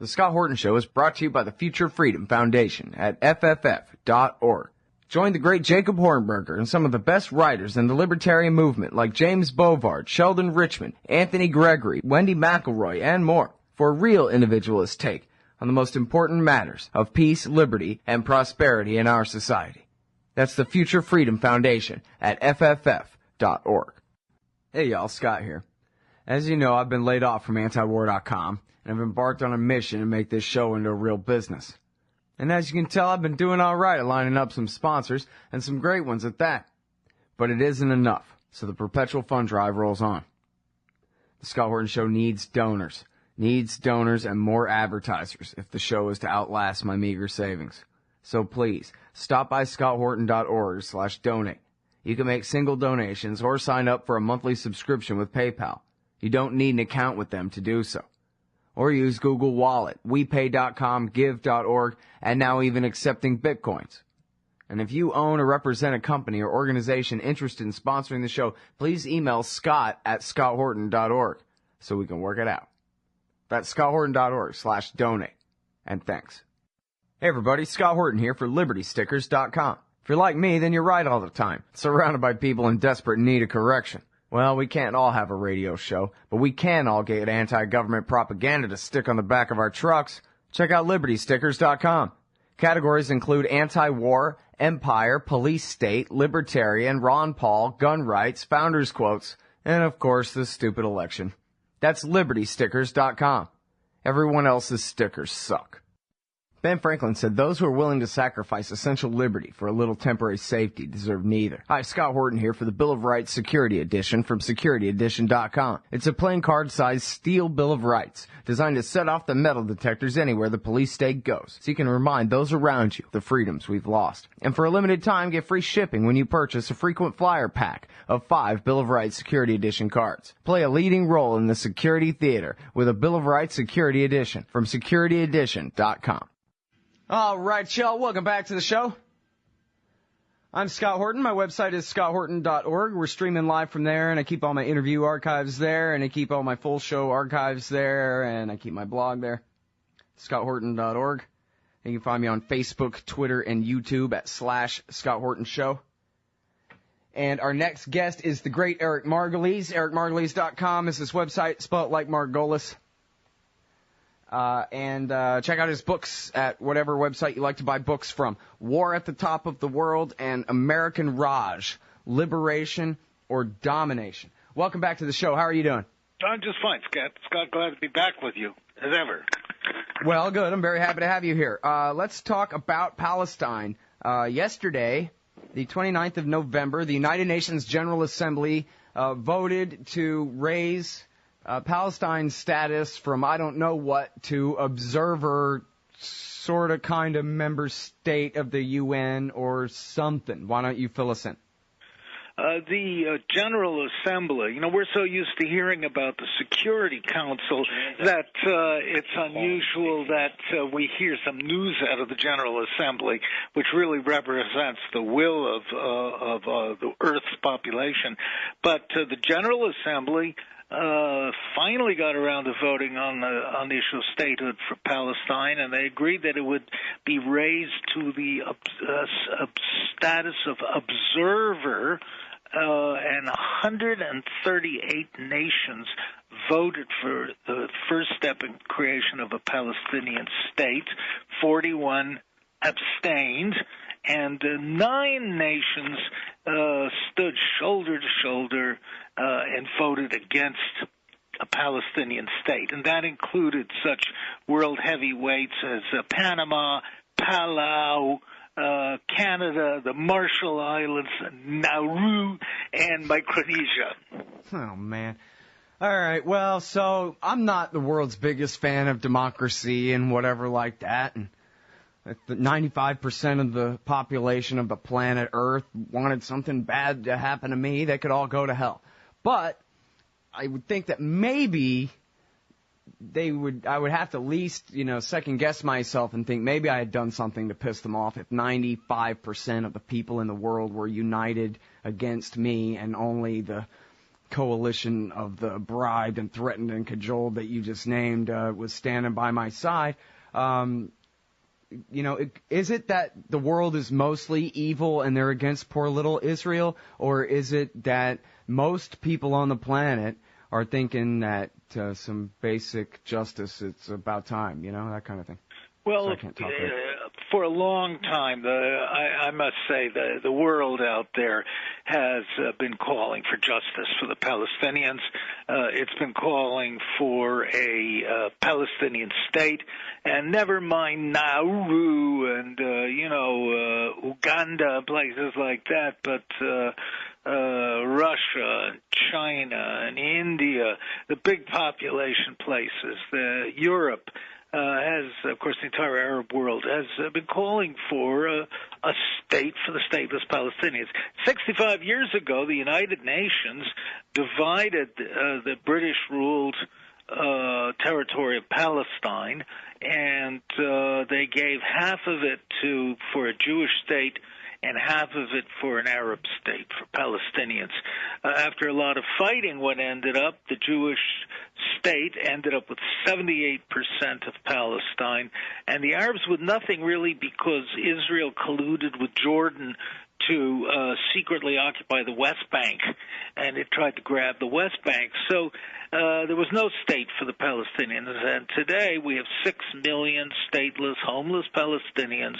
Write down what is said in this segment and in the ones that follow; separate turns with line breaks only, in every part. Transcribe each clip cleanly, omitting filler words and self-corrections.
The Scott Horton Show is brought to you by the Future Freedom Foundation at fff.org. Join the great Jacob Hornberger and some of the best writers in the libertarian movement like James Bovard, Sheldon Richman, Anthony Gregory, Wendy McElroy, and more for a real individualist take on the most important matters of peace, liberty, and prosperity in our society. That's the Future Freedom Foundation at fff.org. Hey y'all, Scott here. As you know, I've been laid off from antiwar.com, and I've embarked on a mission to make this show into a real business. And as you can tell, I've been doing all right at lining up some sponsors, and some great ones at that. But it isn't enough, so the perpetual fund drive rolls on. The Scott Horton Show needs donors and more advertisers if the show is to outlast my meager savings. So please, stop by scotthorton.org/donate. You can make single donations or sign up for a monthly subscription with PayPal. You don't need an account with them to do so. Or use Google Wallet, WePay.com, Give.org, and now even accepting Bitcoins. And if you own or represent a company or organization interested in sponsoring the show, please email scott@scotthorton.org so we can work it out. That's scotthorton.org/donate. And thanks. Hey everybody, Scott Horton here for LibertyStickers.com. If you're like me, then you're right all the time, surrounded by people in desperate need of correction. Well, we can't all have a radio show, but we can all get anti-government propaganda to stick on the back of our trucks. Check out LibertyStickers.com. Categories include anti-war, empire, police state, libertarian, Ron Paul, gun rights, founders quotes, and of course the stupid election. That's LibertyStickers.com. Everyone else's stickers suck. Ben Franklin said those who are willing to sacrifice essential liberty for a little temporary safety deserve neither. Hi, Scott Horton here for the Bill of Rights Security Edition from SecurityEdition.com. It's a playing card-sized steel Bill of Rights designed to set off the metal detectors anywhere the police state goes, so you can remind those around you the freedoms we've lost. And for a limited time, get free shipping when you purchase a frequent flyer pack of 5 Bill of Rights Security Edition cards. Play a leading role in the security theater with a Bill of Rights Security Edition from SecurityEdition.com. All right, y'all, welcome back to the show. I'm Scott Horton. My website is scotthorton.org. We're streaming live from there, and I keep all my interview archives there, and I keep all my full show archives there, and I keep my blog there, scotthorton.org. And you can find me on Facebook, Twitter, and YouTube at /Scott Horton Show. And our next guest is the great Eric Margolis. EricMargolis.com is his website, spelled like Margolis. And check out his books at whatever website you like to buy books from. War at the Top of the World and American Raj, Liberation or Domination. Welcome back to the show. How are you doing?
I'm just fine, Scott. Scott, glad to be back with you, as ever.
Well, good. I'm very happy to have you here. Let's talk about Palestine. Yesterday, the 29th of November, the United Nations General Assembly voted to raise Palestine's status from I don't know what to observer, sort of kind of member state of the UN or something. Why don't you fill us in?
The General Assembly, we're so used to hearing about the Security Council that it's unusual that we hear some news out of the General Assembly, which really represents the will of the Earth's population. But the General Assembly finally got around to voting on the issue of statehood for Palestine, and they agreed that it would be raised to the status of observer, and 138 nations voted for the first step in creation of a Palestinian state. 41 abstained, and 9 nations stood shoulder to shoulder and voted against a Palestinian state. And that included such world heavyweights as Panama, Palau, Canada, the Marshall Islands, Nauru, and Micronesia.
Oh, man. All right, well, so I'm not the world's biggest fan of democracy and whatever like that, and if the 95% of the population of the planet Earth wanted something bad to happen to me, they could all go to hell. But I would think that maybe I would have to at least, second guess myself and think maybe I had done something to piss them off if 95% of the people in the world were united against me and only the coalition of the bribed and threatened and cajoled that you just named was standing by my side. Is it that the world is mostly evil and they're against poor little Israel, or is it that most people on the planet are thinking that some basic justice, it's about time, that kind of thing?
Well,
so I can't talk
for a long time, I must say the world out there has been calling for justice for the Palestinians. It's been calling for a Palestinian state, and never mind Nauru and Uganda, places like that, but Russia, and China, and India, the big population places, Europe. Has, of course, the entire Arab world has been calling for a state for the stateless Palestinians. 65 years ago, the United Nations divided the British-ruled territory of Palestine, and they gave half of it for a Jewish state and half of it for an Arab state, for Palestinians. After a lot of fighting, what ended up, the Jewish state ended up with 78% of Palestine, and the Arabs with nothing really, because Israel colluded with Jordan to secretly occupy the West Bank, and it tried to grab the West Bank. So there was no state for the Palestinians, and today we have 6 million stateless, homeless Palestinians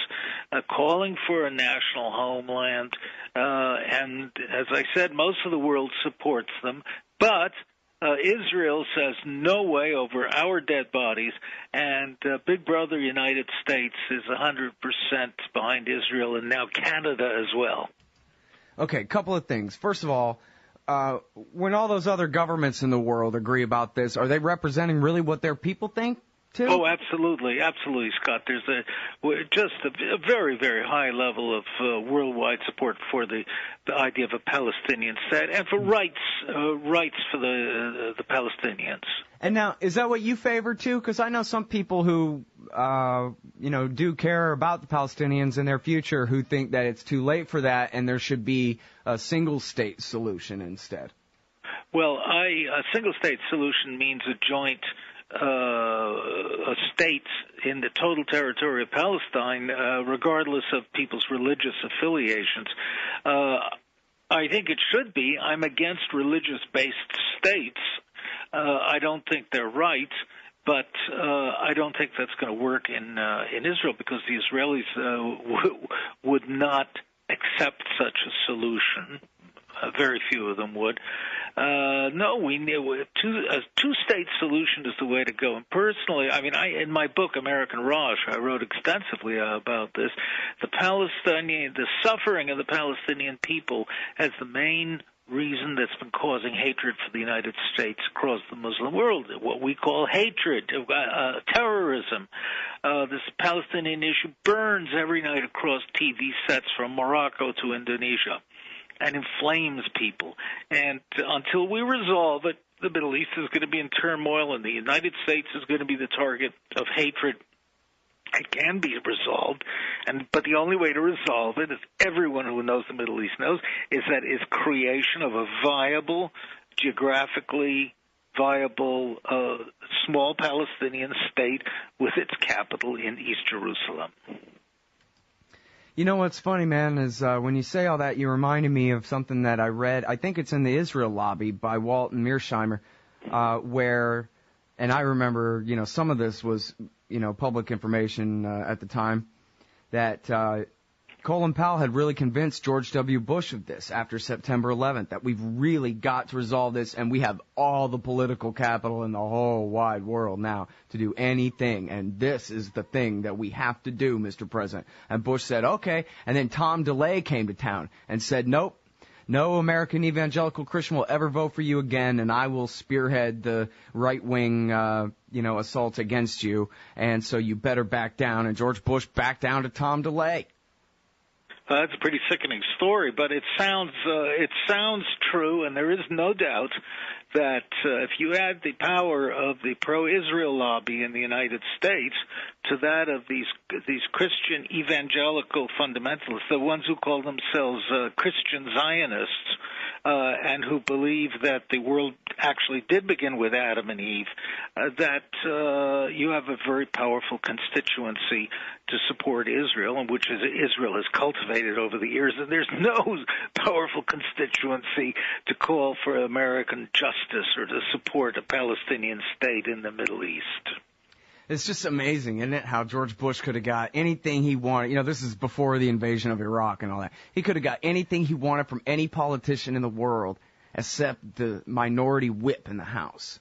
calling for a national homeland, and as I said, most of the world supports them, but Israel says no way over our dead bodies, and Big Brother United States is 100% behind Israel, and now Canada as well.
Okay, couple of things. First of all, when all those other governments in the world agree about this, are they representing really what their people think, too?
Oh, absolutely, Scott. There's just a very, very high level of worldwide support for the idea of a Palestinian state and for rights for the Palestinians.
And now, is that what you favor too? Because I know some people who do care about the Palestinians and their future, who think that it's too late for that and there should be a single state solution instead.
Well, a single state solution means a joint states in the total territory of Palestine, regardless of people's religious affiliations. I think it should be. I'm against religious-based states. I don't think they're right, but I don't think that's going to work in Israel, because the Israelis would not accept such a solution. Very few of them would. No, we knew a two-state solution is the way to go. And personally, in my book, American Raj, I wrote extensively about this. The suffering of the Palestinian people has the main reason that's been causing hatred for the United States across the Muslim world, what we call hatred, terrorism. This Palestinian issue burns every night across TV sets from Morocco to Indonesia, and inflames people. And until we resolve it, the Middle East is going to be in turmoil, and the United States is going to be the target of hatred. It can be resolved, but the only way to resolve it, as everyone who knows the Middle East knows, is creation of a viable, geographically viable, small Palestinian state with its capital in East Jerusalem.
You know what's funny, man, is when you say all that, you reminded me of something that I read. I think it's in the Israel Lobby by Walt and Mearsheimer, where, and I remember, some of this was, public information at the time, that Colin Powell had really convinced George W. Bush of this after September 11th, that we've really got to resolve this, and we have all the political capital in the whole wide world now to do anything, and this is the thing that we have to do, Mr. President. And Bush said, okay, and then Tom DeLay came to town and said, nope, no American evangelical Christian will ever vote for you again, and I will spearhead the right-wing, assault against you, and so you better back down. And George Bush backed down to Tom DeLay.
That's a pretty sickening story, but it sounds true, and there is no doubt that if you add the power of the pro-Israel lobby in the United States to that of these Christian evangelical fundamentalists, the ones who call themselves Christian Zionists, and who believe that the world actually did begin with Adam and Eve, that you have a very powerful constituency to support Israel, and which Israel has cultivated over the years, and there's no powerful constituency to call for American justice or to support a Palestinian state in the Middle East.
It's just amazing, isn't it, how George Bush could have got anything he wanted. You know, this is before the invasion of Iraq and all that. He could have got anything he wanted from any politician in the world except the minority whip in the House,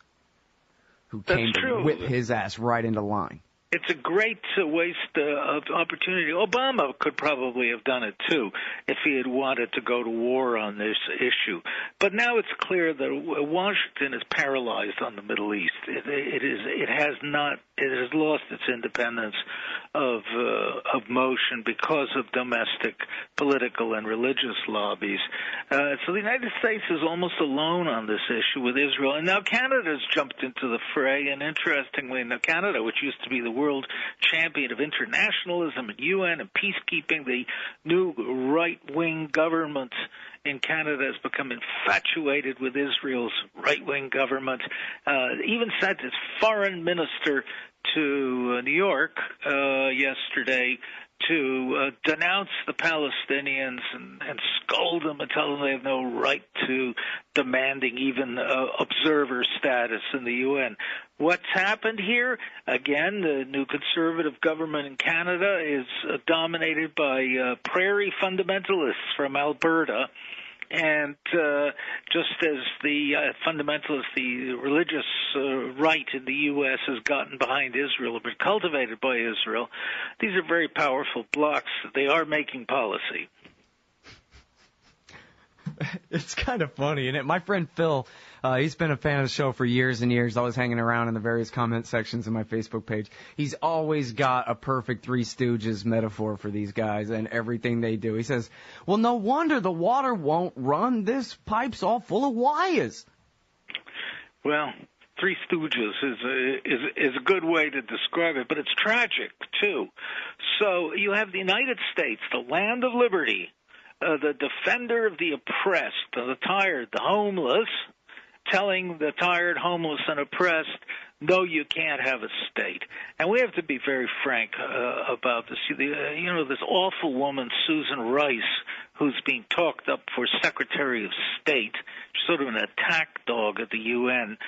who came to whip his ass right into line.
It's a great waste of opportunity. Obama could probably have done it, too, if he had wanted to go to war on this issue. But now it's clear that Washington is paralyzed on the Middle East. It has lost its independence of motion because of domestic political and religious lobbies. So the United States is almost alone on this issue with Israel. And now Canada's jumped into the fray, and interestingly, now Canada, which used to be the world champion of internationalism and UN and peacekeeping, the new right-wing government in Canada has become infatuated with Israel's right-wing government. Even sent its foreign minister to New York yesterday to denounce the Palestinians and scold them and tell them they have no right to demanding even observer status in the UN. What's happened here? Again, the new conservative government in Canada is dominated by prairie fundamentalists from Alberta. And just as the fundamentalists, the religious right in the U.S. has gotten behind Israel, or been cultivated by Israel, these are very powerful blocs. They are making policy.
It's kind of funny, isn't it? My friend Phil, he's been a fan of the show for years and years, always hanging around in the various comment sections of my Facebook page. He's always got a perfect Three Stooges metaphor for these guys and everything they do. He says, well, no wonder the water won't run. This pipe's all full of wires.
Well, Three Stooges is a good way to describe it, but it's tragic, too. So you have the United States, the land of liberty, the defender of the oppressed, the tired, the homeless, telling the tired, homeless, and oppressed, no, you can't have a state. And we have to be very frank about this. This awful woman, Susan Rice, who's being talked up for Secretary of State, sort of an attack dog at the UN,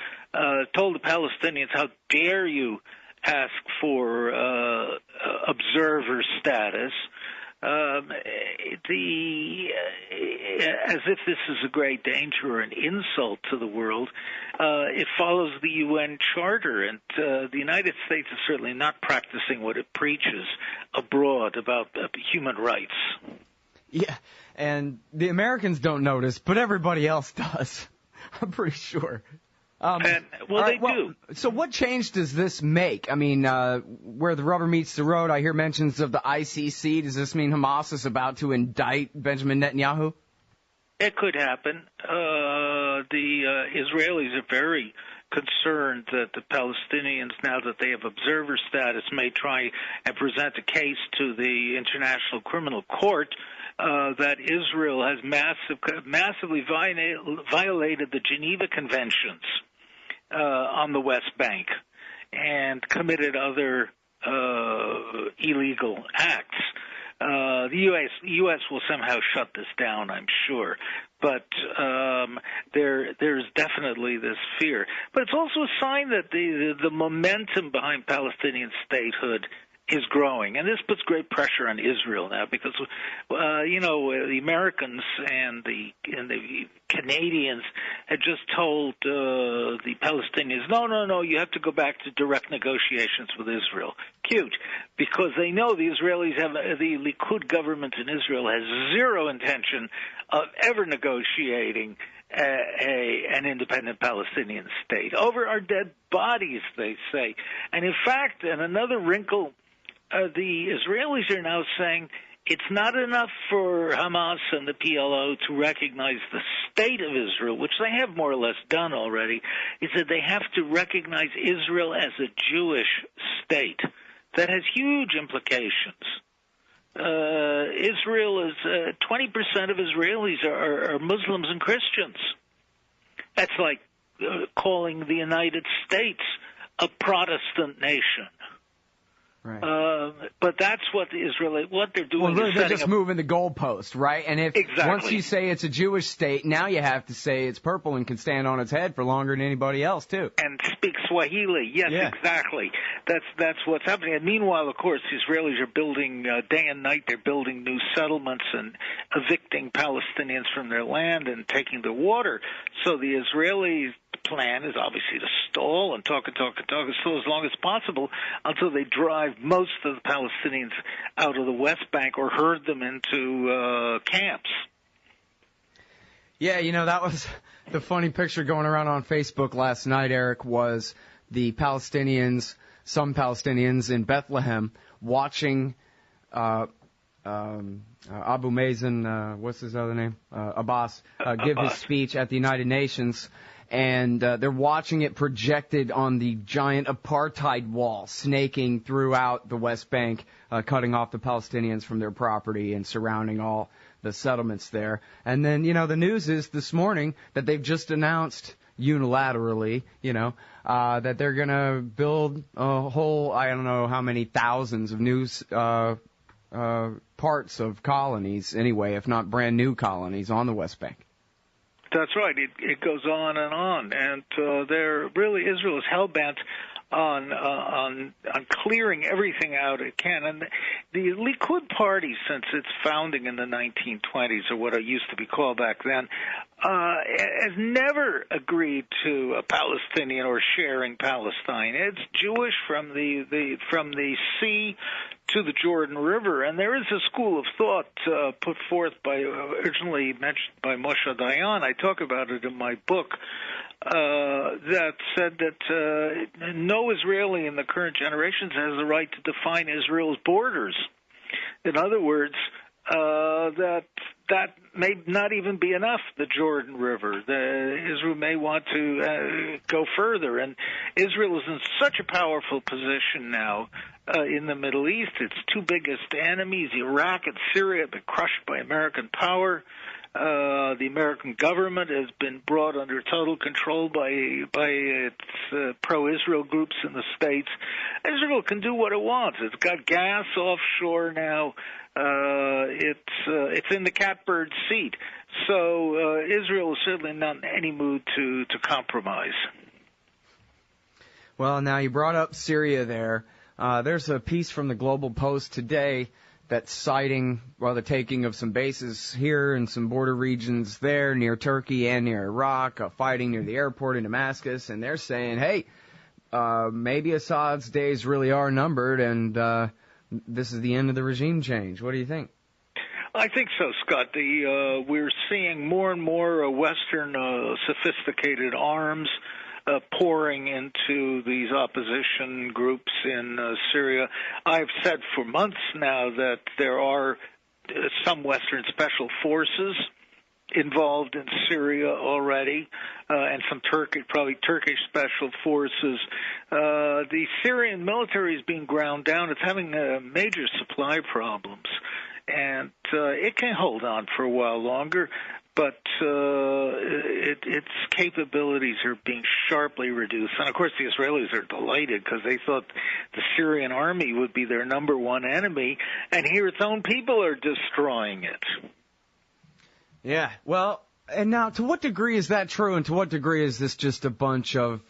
told the Palestinians, how dare you ask for observer status, as if this is a great danger or an insult to the world. It follows the UN Charter, and the United States is certainly not practicing what it preaches abroad about human rights.
Yeah, and the Americans don't notice, but everybody else does. I'm pretty sure.
They do.
So what change does this make? I mean, where the rubber meets the road, I hear mentions of the ICC. Does this mean Hamas is about to indict Benjamin Netanyahu?
It could happen. The Israelis are very concerned that the Palestinians, now that they have observer status, may try and present a case to the International Criminal Court that Israel has massively violated the Geneva Conventions on the West Bank and committed other illegal acts. The U.S. will somehow shut this down, I'm sure. But there's definitely this fear. But it's also a sign that the momentum behind Palestinian statehood is growing, and this puts great pressure on Israel now because, the Americans and the Canadians had just told the Palestinians, no, you have to go back to direct negotiations with Israel. Cute, because they know the Israelis the Likud government in Israel has zero intention of ever negotiating an independent Palestinian state. Over our dead bodies, they say. And in fact, and another wrinkle, the Israelis are now saying it's not enough for Hamas and the PLO to recognize the state of Israel, which they have more or less done already. It's that they have to recognize Israel as a Jewish state. That has huge implications. Israel is 20% of Israelis are Muslims and Christians. That's like calling the United States a Protestant nation.
Right.
But that's what what they're doing.
Well, really,
is
they're just moving the goalpost, right? And if once you say it's a Jewish state, now you have to say it's purple and can stand on its head for longer than anybody else, too.
And speak Swahili. Yes,
yeah.
Exactly. That's what's happening. And meanwhile, of course, the Israelis are building day and night. They're building new settlements and evicting Palestinians from their land and taking their water. So the Israelis plan is obviously to stall and talk still as long as possible until they drive most of the Palestinians out of the West Bank or herd them into camps.
Yeah, that was the funny picture going around on Facebook last night, Eric, was the Palestinians, some Palestinians in Bethlehem watching Abu Mazen, what's his other name? Abbas, give his speech at the United Nations. And they're watching it projected on the giant apartheid wall, snaking throughout the West Bank, cutting off the Palestinians from their property and surrounding all the settlements there. And then, the news is this morning that they've just announced unilaterally, that they're going to build a whole, I don't know how many thousands of new parts of colonies anyway, if not brand new colonies on the West Bank.
That's right. It goes on, and Israel is hell-bent on clearing everything out it can. And the Likud party, since its founding in the 1920s, or what it used to be called back then, has never agreed to a Palestinian or sharing Palestine. It's Jewish from the sea to the Jordan River, and there is a school of thought put forth originally mentioned by Moshe Dayan. I talk about it in my book. That said that no Israeli in the current generations has the right to define Israel's borders. In other words, that may not even be enough, the Jordan River. Israel may want to go further, and Israel is in such a powerful position now in the Middle East. Its two biggest enemies, Iraq and Syria, have been crushed by American power. The American government has been brought under total control by its pro-Israel groups in the States. Israel can do what it wants. It's got gas offshore now. It's in the catbird seat. So Israel is certainly not in any mood to compromise.
Well, now you brought up Syria there. There's a piece from the Global Post today that's citing, the taking of some bases here and some border regions there near Turkey and near Iraq, fighting near the airport in Damascus, and they're saying, hey, maybe Assad's days really are numbered, and this is the end of the regime change. What do you think?
I think so, Scott. We're seeing more and more Western sophisticated arms pouring into these opposition groups in Syria. I've said for months now that there are some Western special forces involved in Syria already, and some Turkish special forces. The Syrian military is being ground down. It's having major supply problems, and it can hold on for a while longer, but its capabilities are being sharply reduced. And, of course, the Israelis are delighted because they thought the Syrian army would be their number one enemy, and here its own people are destroying it.
Yeah, well, and now to what degree is that true, and to what degree is this just a bunch of,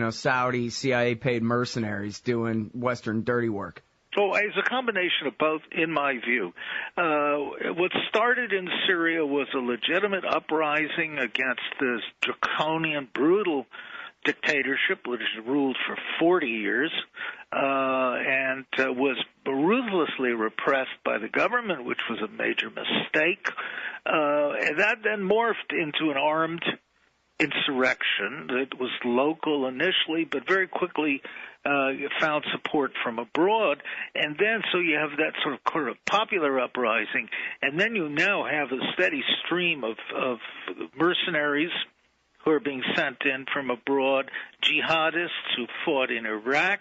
Saudi CIA-paid mercenaries doing Western dirty work?
Oh, it's a combination of both, in my view. What started in Syria was a legitimate uprising against this draconian, brutal dictatorship, which ruled for 40 years, and was ruthlessly repressed by the government, which was a major mistake. And that then morphed into an armed insurrection that was local initially, but very quickly found support from abroad. And then so you have that sort of popular uprising, and then you now have a steady stream of mercenaries who are being sent in from abroad, jihadists who fought in Iraq,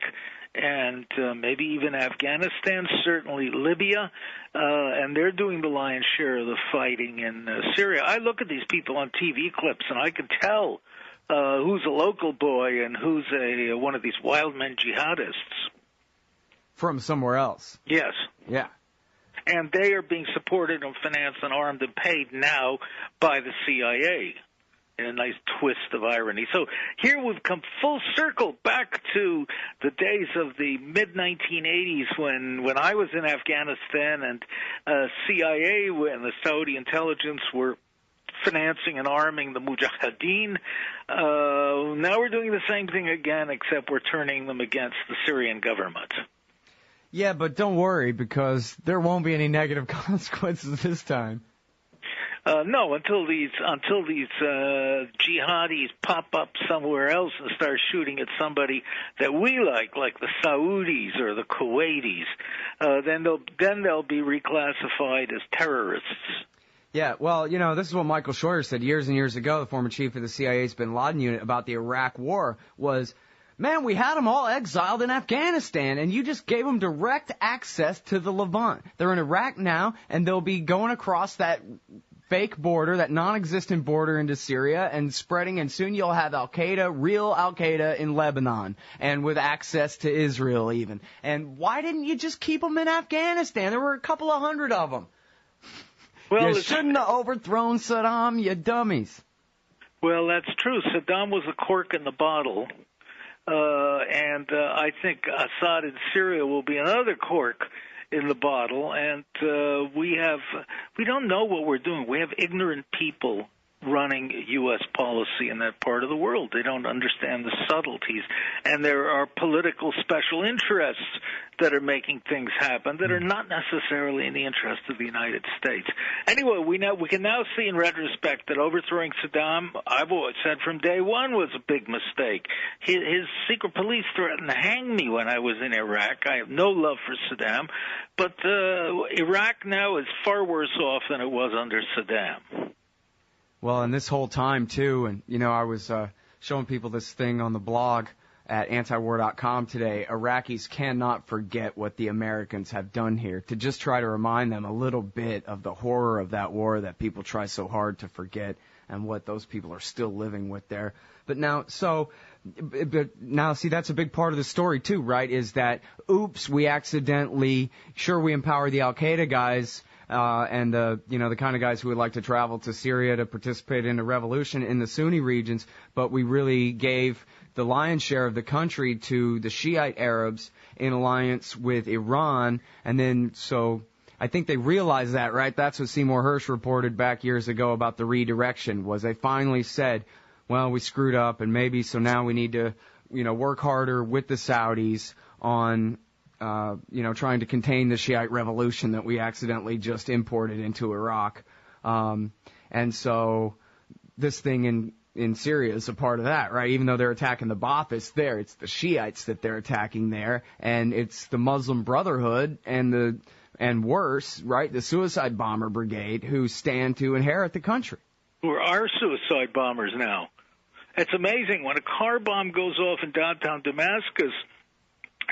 and maybe even Afghanistan, certainly Libya, and they're doing the lion's share of the fighting in Syria. I look at these people on TV clips, and I can tell who's a local boy and who's one of these wild men jihadists.
From somewhere else.
Yes.
Yeah.
And they are being supported and financed and armed and paid now by the CIA in a nice twist of irony. So here we've come full circle back to the days of the mid-1980s when I was in Afghanistan and CIA and the Saudi intelligence were financing and arming the Mujahideen. Now we're doing the same thing again, except we're turning them against the Syrian government.
Yeah, but don't worry, because there won't be any negative consequences this time.
No, until these jihadis pop up somewhere else and start shooting at somebody that we like the Saudis or the Kuwaitis, then they'll be reclassified as terrorists.
Yeah, well, this is what Michael Scheuer said years and years ago, the former chief of the CIA's bin Laden unit, about the Iraq war was, man, we had them all exiled in Afghanistan, and you just gave them direct access to the Levant. They're in Iraq now, and they'll be going across that fake border, that non-existent border into Syria, and spreading, and soon you'll have Al-Qaeda, real Al-Qaeda in Lebanon, and with access to Israel even. And why didn't you just keep them in Afghanistan? There were a couple of hundred of them. Well, you shouldn't have overthrown Saddam, you dummies.
Well, that's true. Saddam was a cork in the bottle. And I think Assad in Syria will be another cork in the bottle. And we don't know what we're doing. We have ignorant people running U.S. policy in that part of the world. They don't understand the subtleties. And there are political special interests that are making things happen that are not necessarily in the interest of the United States. Anyway, we can now see in retrospect that overthrowing Saddam, I've always said from day one, was a big mistake. His secret police threatened to hang me when I was in Iraq. I have no love for Saddam. But Iraq now is far worse off than it was under Saddam.
Well, and this whole time, too, and, I was showing people this thing on the blog at antiwar.com today. Iraqis cannot forget what the Americans have done here, to just try to remind them a little bit of the horror of that war that people try so hard to forget and what those people are still living with there. But now, see, that's a big part of the story, too, right, is that, oops, we accidentally, we empower the Al-Qaeda guys, and the kind of guys who would like to travel to Syria to participate in a revolution in the Sunni regions, but we really gave the lion's share of the country to the Shiite Arabs in alliance with Iran, and then so I think they realized that, right? That's what Seymour Hersh reported back years ago about the redirection, was they finally said, well, we screwed up, and maybe so now we need to, work harder with the Saudis on trying to contain the Shiite revolution that we accidentally just imported into Iraq. And so this thing in Syria is a part of that, right? Even though they're attacking the Baathists there, it's the Shiites that they're attacking there, and it's the Muslim Brotherhood and worse, right, the suicide bomber brigade who stand to inherit the country.
Who are suicide bombers now. It's amazing. When a car bomb goes off in downtown Damascus,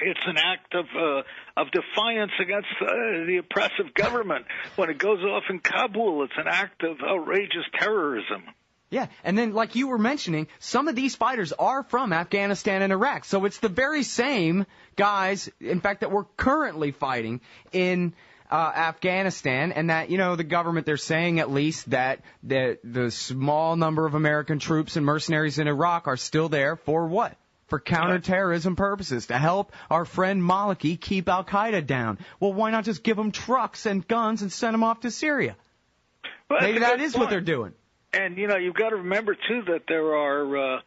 it's an act of defiance against the oppressive government. When it goes off in Kabul, it's an act of outrageous terrorism.
Yeah, and then like you were mentioning, some of these fighters are from Afghanistan and Iraq. So it's the very same guys, in fact, that we're currently fighting in Afghanistan, and that, the government, they're saying at least that the small number of American troops and mercenaries in Iraq are still there for what? For counterterrorism purposes, to help our friend Maliki keep Al-Qaeda down. Well, why not just give them trucks and guns and send them off to Syria?
Well,
maybe that is what they're doing.
And, you've got to remember, too, that there are,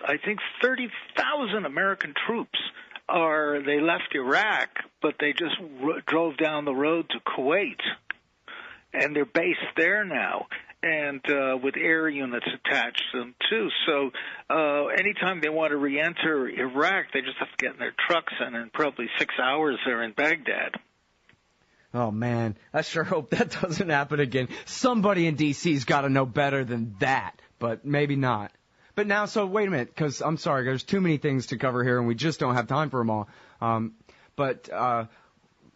I think, 30,000 American troops. They left Iraq, but they just drove down the road to Kuwait, and they're based there now, and with air units attached to them, too. So anytime they want to re-enter Iraq, they just have to get in their trucks, and in probably 6 hours they're in Baghdad.
Oh, man, I sure hope that doesn't happen again. Somebody in D.C.'s got to know better than that, but maybe not. But now, so wait a minute, because I'm sorry, there's too many things to cover here, and we just don't have time for them all. But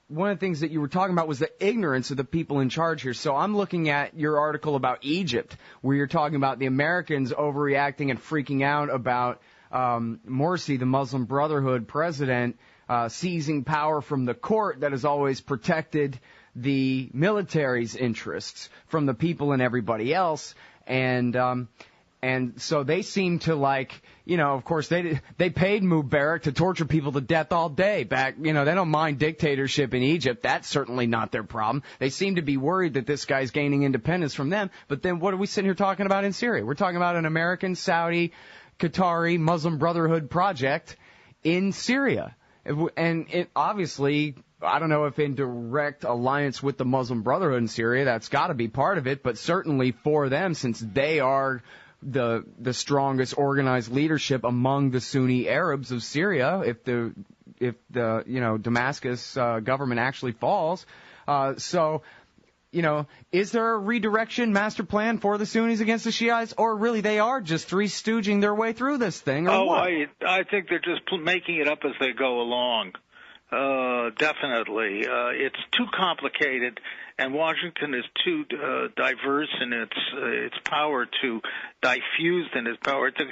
one of the things that you were talking about was the ignorance of the people in charge here. So I'm looking at your article about Egypt, where you're talking about the Americans overreacting and freaking out about Morsi, the Muslim Brotherhood president, seizing power from the court that has always protected the military's interests from the people and everybody else. And so they seem to of course they paid Mubarak to torture people to death all day back, they don't mind dictatorship in Egypt. That's certainly not their problem. They seem to be worried that this guy's gaining independence from them. But then what are we sitting here talking about in Syria? We're talking about an American, Saudi, Qatari, Muslim Brotherhood project in Syria. And it obviously, I don't know if in direct alliance with the Muslim Brotherhood in Syria, that's got to be part of it, but certainly for them, since they are the strongest organized leadership among the Sunni Arabs of Syria, if the Damascus government actually falls. Is there a redirection master plan for the Sunnis against the Shiites, or really they are just three-stooging their way through this thing? Or what?
I think they're just making it up as they go along. Definitely. It's too complicated, and Washington is too diverse in its power to diffuse in its power to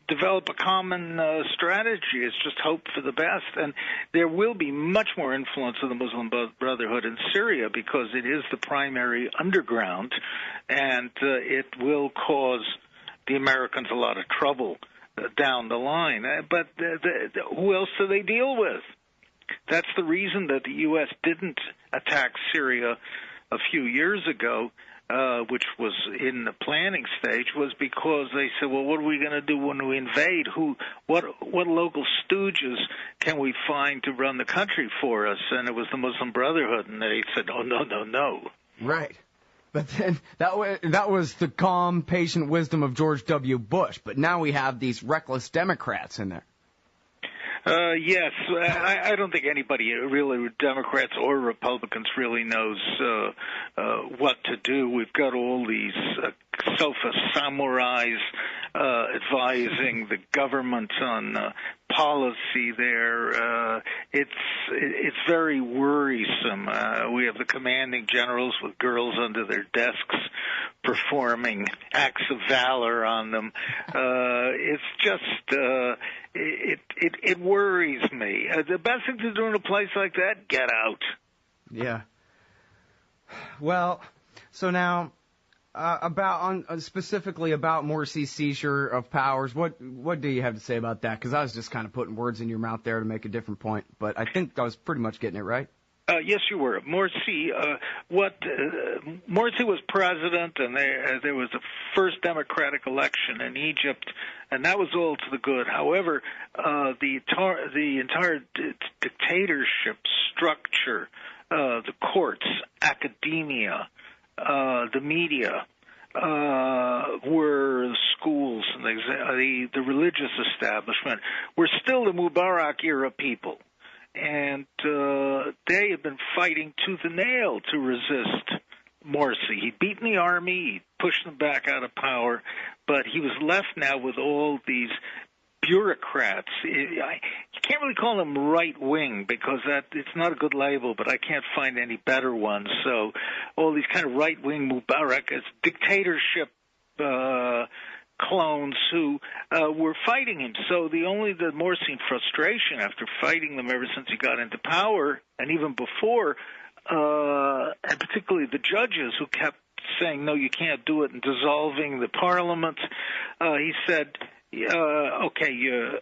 develop a common strategy. It's just hope for the best, and there will be much more influence of the Muslim Brotherhood in Syria because it is the primary underground, and it will cause the Americans a lot of trouble down the line. But who else do they deal with? That's the reason that the U.S. didn't attack Syria a few years ago, which was in the planning stage, was because they said, well, what are we going to do when we invade? What local stooges can we find to run the country for us? And it was the Muslim Brotherhood, and they said, oh, no.
Right. But then that was the calm, patient wisdom of George W. Bush. But now we have these reckless Democrats in there.
Yes, I don't think anybody, really, Democrats or Republicans, really knows what to do. We've got all these sofa samurais advising the government on policy there. It's very worrisome. We have the commanding generals with girls under their desks performing acts of valor on them. It's just it worries me. The best thing to do in a place like that, get out.
Yeah. Well, so now specifically about Morsi's seizure of powers, what do you have to say about that? Because I was just kind of putting words in your mouth there to make a different point, but I think I was pretty much getting it right.
Yes, you were. Morsi, Morsi was president, and there was the first democratic election in Egypt, and that was all to the good. However, the entire dictatorship structure, the courts, academia, the media, were the schools and the religious establishment were still the Mubarak era people. And they have been fighting tooth and nail to resist Morsi. He'd beaten the army, he pushed them back out of power, but he was left now with all these bureaucrats. You can't really call them right-wing because it's not a good label, but I can't find any better ones. So all these kind of right-wing Mubarak dictatorship clones who were fighting him. So the Morsi frustration after fighting them ever since he got into power, and even before, and particularly the judges who kept saying, no, you can't do it, and dissolving the parliament, he said,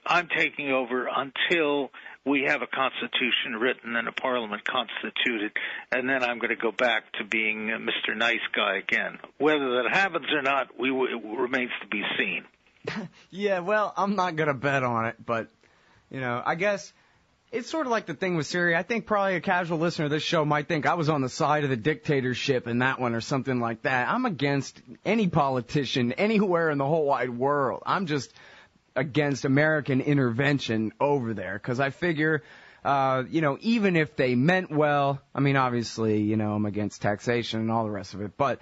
I'm taking over until we have a constitution written and a parliament constituted, and then I'm going to go back to being Mr. Nice Guy again. Whether that happens or not, it remains to be seen.
Yeah, well, I'm not going to bet on it, but, I guess it's sort of like the thing with Syria. I think probably a casual listener of this show might think I was on the side of the dictatorship in that one or something like that. I'm against any politician anywhere in the whole wide world. I'm just against American intervention over there because I figure, even if they meant well, I mean, obviously, I'm against taxation and all the rest of it, but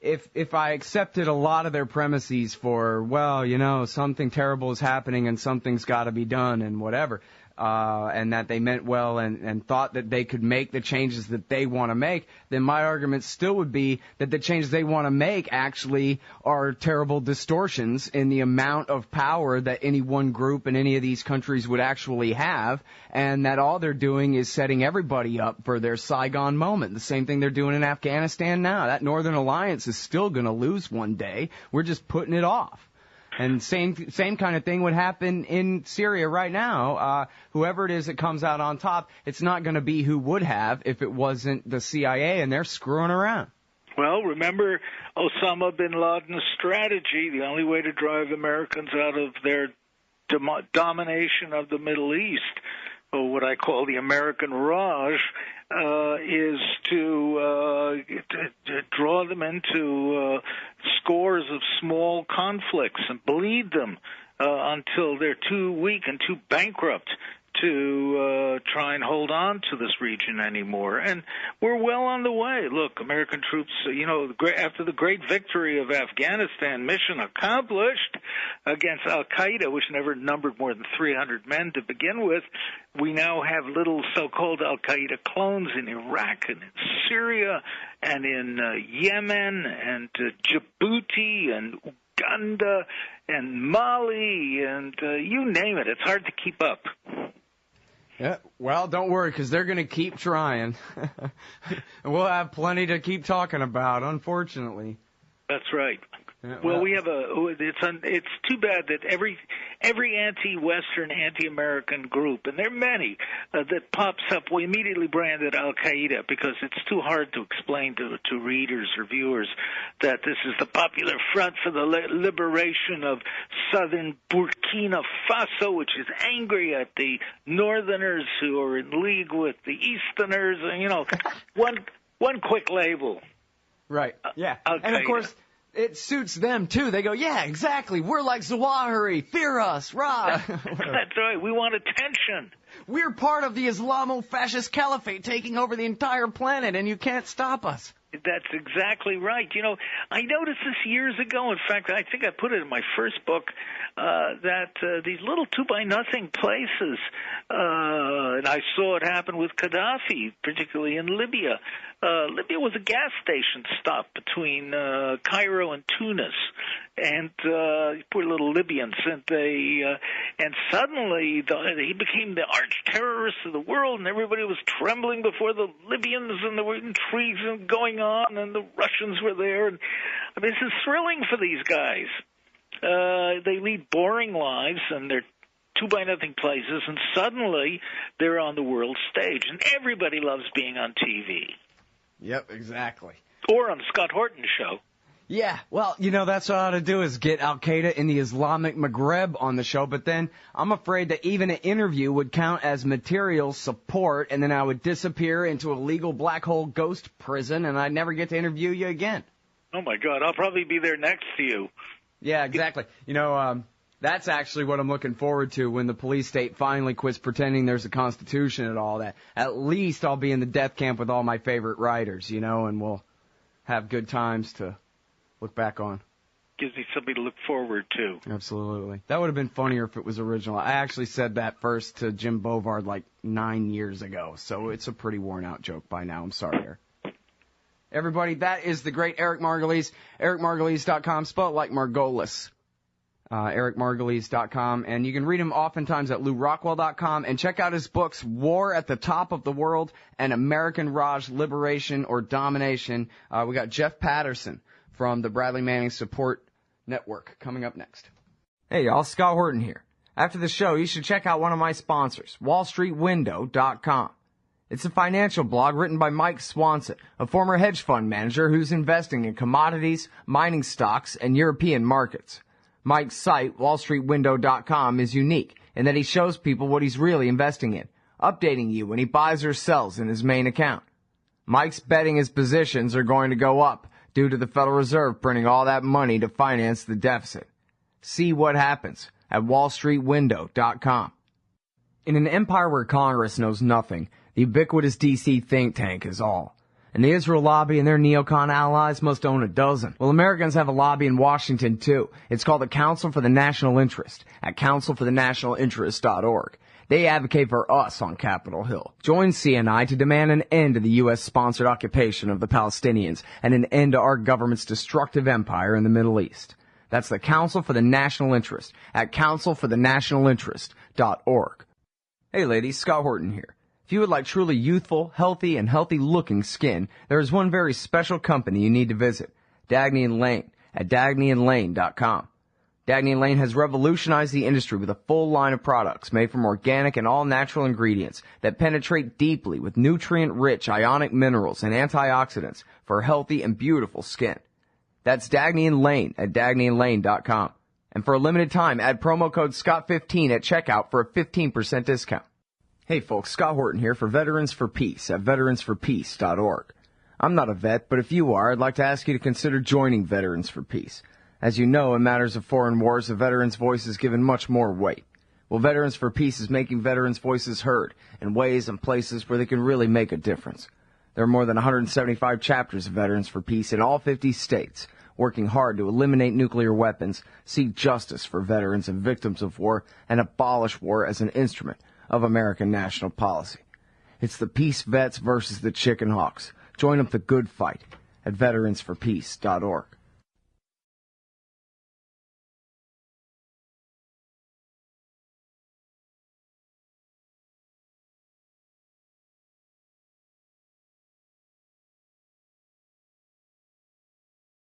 if I accepted a lot of their premises for, well, something terrible is happening and something's got to be done and whatever, and that they meant well and thought that they could make the changes that they want to make, then my argument still would be that the changes they want to make actually are terrible distortions in the amount of power that any one group in any of these countries would actually have, and that all they're doing is setting everybody up for their Saigon moment. The same thing they're doing in Afghanistan now. That Northern Alliance is still going to lose one day. We're just putting it off. And same kind of thing would happen in Syria right now. Whoever it is that comes out on top, it's not going to be who would have if it wasn't the CIA, and they're screwing around.
Well, remember Osama bin Laden's strategy. The only way to drive Americans out of their domination of the Middle East, or what I call the American Raj, is to draw them into scores of small conflicts and bleed them until they're too weak and too bankrupt to try and hold on to this region anymore. And we're well on the way. Look, American troops, after the great victory of Afghanistan, mission accomplished against al-Qaeda, which never numbered more than 300 men to begin with, we now have little so-called al-Qaeda clones in Iraq and in Syria and in Yemen and Djibouti and Uganda and Mali and you name it. It's hard to keep up.
Yeah, well, don't worry, because they're going to keep trying. And we'll have plenty to keep talking about, unfortunately.
That's right.
Yeah,
well, we have it's too bad that every anti-Western, anti-American group, and there are many, that pops up, we immediately branded al-Qaeda because it's too hard to explain to readers or viewers that this is the Popular Front for the Liberation of Southern Burkina Faso, which is angry at the Northerners who are in league with the Easterners. One quick label.
Right, yeah.
Al-Qaeda.
And, of course, it suits them, too. They go, yeah, exactly. We're like Zawahiri. Fear us. Rah.
That's right. We want attention.
We're part of the Islamo-fascist caliphate taking over the entire planet, and you can't stop us.
That's exactly right. I noticed this years ago. In fact, I think I put it in my first book, that these little 2-by-nothing places, and I saw it happen with Gaddafi, particularly in Libya. Libya was a gas station stop between Cairo and Tunis, and poor little Libyans, and suddenly he became the arch terrorist of the world, and everybody was trembling before the Libyans, and there were intrigues going on, and the Russians were there, and this is thrilling for these guys. They lead boring lives, and they're 2-by-nothing places, and suddenly they're on the world stage, and everybody loves being on TV.
Yep, exactly.
Or on Scott Horton's show.
Yeah, well, that's what I ought to do is get al-Qaeda in the Islamic Maghreb on the show, but then I'm afraid that even an interview would count as material support, and then I would disappear into a legal black hole ghost prison, and I'd never get to interview you again.
Oh, my God, I'll probably be there next to you.
Yeah, exactly. That's actually what I'm looking forward to when the police state finally quits pretending there's a constitution and all that. At least I'll be in the death camp with all my favorite writers, and we'll have good times to look back on.
Gives me something to look forward to.
Absolutely. That would have been funnier if it was original. I actually said that first to Jim Bovard like 9 years ago, so it's a pretty worn-out joke by now. I'm sorry, Eric. Everybody, that is the great Eric Margolis. EricMargolis.com, spelled like Margolis. EricMargolis.com, and you can read him oftentimes at LouRockwell.com, and check out his books, War at the Top of the World and American Raj, Liberation or Domination. We got Jeff Patterson from the Bradley Manning Support Network coming up next. Hey y'all, Scott Horton here. After the show, you should check out one of my sponsors, WallStreetWindow.com. It's a financial blog written by Mike Swanson, a former hedge fund manager who's investing in commodities, mining stocks, and European markets. Mike's site, WallStreetWindow.com, is unique in that he shows people what he's really investing in, updating you when he buys or sells in his main account. Mike's betting his positions are going to go up due to the Federal Reserve printing all that money to finance the deficit. See what happens at WallStreetWindow.com. In an empire where Congress knows nothing, the ubiquitous DC think tank is all. And the Israel lobby and their neocon allies must own a dozen. Well, Americans have a lobby in Washington, too. It's called the Council for the National Interest at councilforthenationalinterest.org. They advocate for us on Capitol Hill. Join CNI to demand an end to the U.S.-sponsored occupation of the Palestinians and an end to our government's destructive empire in the Middle East. That's the Council for the National Interest at councilforthenationalinterest.org. Hey ladies, Scott Horton here. If you would like truly youthful, healthy, and healthy-looking skin, there is one very special company you need to visit, Dagny & Lane at dagnyandlane.com. Dagny & Lane has revolutionized the industry with a full line of products made from organic and all-natural ingredients that penetrate deeply with nutrient-rich ionic minerals and antioxidants for healthy and beautiful skin. That's Dagny & Lane at dagnyandlane.com. And for a limited time, add promo code SCOTT15 at checkout for a 15% discount. Hey folks, Scott Horton here for Veterans for Peace at veteransforpeace.org. I'm not a vet, but if you are, I'd like to ask you to consider joining Veterans for Peace. As you know, in matters of foreign wars, the veterans' voice is given much more weight. Well, Veterans for Peace is making veterans' voices heard in ways and places where they can really make a difference. There are more than 175 chapters of Veterans for Peace in all 50 states, working hard to eliminate nuclear weapons, seek justice for veterans and victims of war, and abolish war as an instrument of American national policy. It's the peace vets versus the chicken hawks. Join up the good fight at veteransforpeace.org.